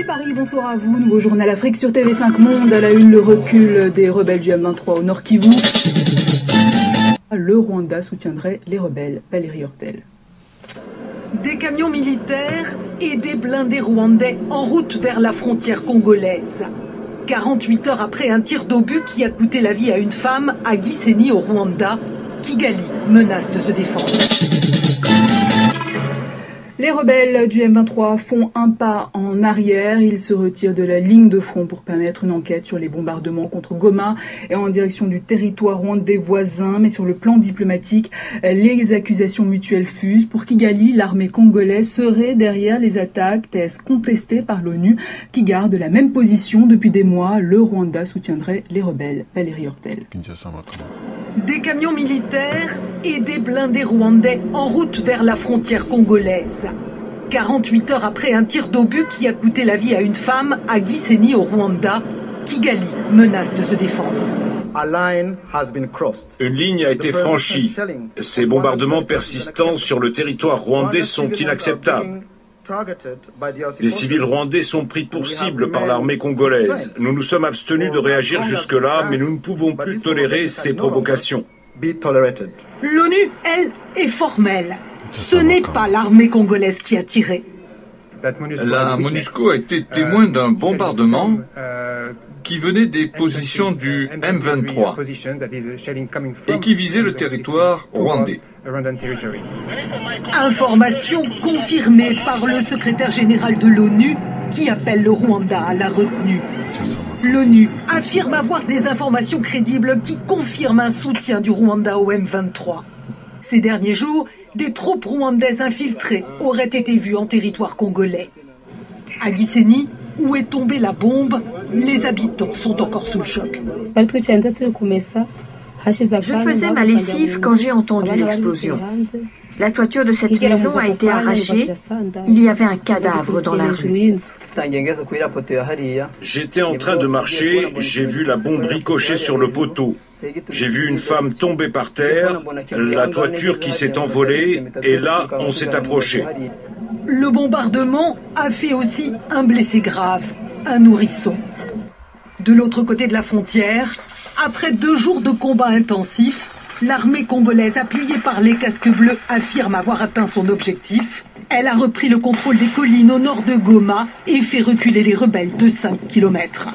Salut Paris, bonsoir à vous. Nouveau journal Afrique sur TV5 Monde. À la une, le recul des rebelles du M23 au Nord Kivu. Le Rwanda soutiendrait les rebelles. Valérie Hortel. Des camions militaires et des blindés rwandais en route vers la frontière congolaise. 48 heures après un tir d'obus qui a coûté la vie à une femme à Gisenyi au Rwanda, Kigali menace de se défendre. Les rebelles du M23 font un pas en arrière. Ils se retirent de la ligne de front pour permettre une enquête sur les bombardements contre Goma et en direction du territoire rwandais voisin. Mais sur le plan diplomatique, les accusations mutuelles fusent. Pour Kigali, l'armée congolaise serait derrière les attaques, thèse contestée par l'ONU qui garde la même position depuis des mois. Le Rwanda soutiendrait les rebelles. Valérie Hortel. Des camions militaires et des blindés rwandais en route vers la frontière congolaise. 48 heures après un tir d'obus qui a coûté la vie à une femme à Gisenyi au Rwanda, Kigali menace de se défendre. Une ligne a été franchie. Ces bombardements persistants sur le territoire rwandais sont inacceptables. Des civils rwandais sont pris pour cible par l'armée congolaise. Nous nous sommes abstenus de réagir jusque-là, mais nous ne pouvons plus tolérer ces provocations. L'ONU, elle, est formelle. Ce n'est pas l'armée congolaise qui a tiré. La MONUSCO a été témoin d'un bombardement qui venait des positions du M23 et qui visait le territoire rwandais. Information confirmée par le secrétaire général de l'ONU qui appelle le Rwanda à la retenue. L'ONU affirme avoir des informations crédibles qui confirment un soutien du Rwanda au M23. Ces derniers jours, des troupes rwandaises infiltrées auraient été vues en territoire congolais. À Gisenyi, où est tombée la bombe, les habitants sont encore sous le choc. Je faisais ma lessive quand j'ai entendu l'explosion. La toiture de cette maison a été arrachée. Il y avait un cadavre dans la rue. J'étais en train de marcher, j'ai vu la bombe ricocher sur le poteau. J'ai vu une femme tomber par terre, la toiture qui s'est envolée, et là, on s'est approché. Le bombardement a fait aussi un blessé grave, un nourrisson. De l'autre côté de la frontière, après 2 jours de combats intensifs, l'armée congolaise, appuyée par les casques bleus, affirme avoir atteint son objectif. Elle a repris le contrôle des collines au nord de Goma et fait reculer les rebelles de 5 km.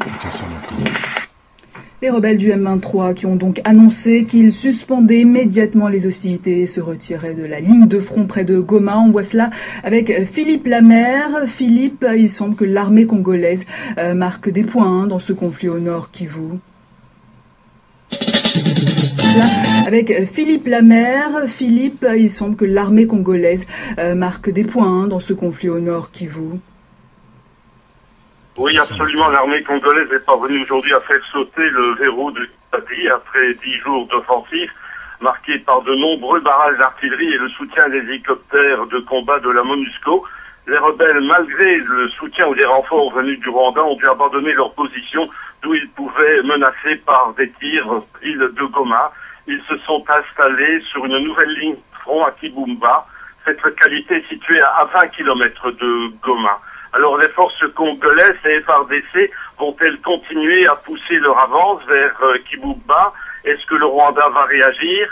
Les rebelles du M23 qui ont donc annoncé qu'ils suspendaient immédiatement les hostilités et se retiraient de la ligne de front près de Goma. On voit cela avec Philippe Lamère. Philippe, il semble que l'armée congolaise marque des points dans ce conflit au Nord Kivu. Avec Philippe Lamère. Philippe, il semble que l'armée congolaise marque des points dans ce conflit au Nord Kivu. Oui, absolument. L'armée congolaise est parvenue aujourd'hui à faire sauter le verrou de Kibati après 10 jours d'offensive, marqués par de nombreux barrages d'artillerie et le soutien des hélicoptères de combat de la MONUSCO. Les rebelles, malgré le soutien ou des renforts venus du Rwanda, ont dû abandonner leur position d'où ils pouvaient menacer par des tirs l'île de Goma. Ils se sont installés sur une nouvelle ligne de front à Kibumba, cette localité est située à 20 km de Goma. Alors les forces congolaises et FARDC vont-elles continuer à pousser leur avance vers Kibumba? Est-ce que le Rwanda va réagir?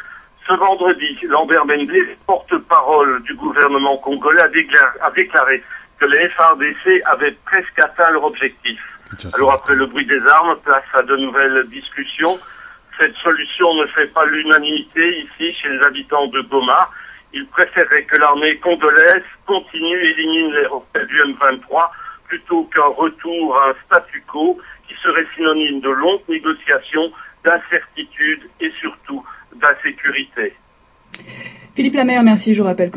Ce vendredi, Lambert Mende, porte-parole du gouvernement congolais, a déclaré que les FARDC avaient presque atteint leur objectif. Alors après le bruit des armes, place à de nouvelles discussions. Cette solution ne fait pas l'unanimité ici chez les habitants de Goma. Ils préféreraient que l'armée congolaise continue et élimine les rebelles du M23 plutôt qu'un retour à un statu quo qui serait synonyme de longues négociations, d'incertitude et surtout d'insécurité. Philippe Lamère, merci. Je rappelle que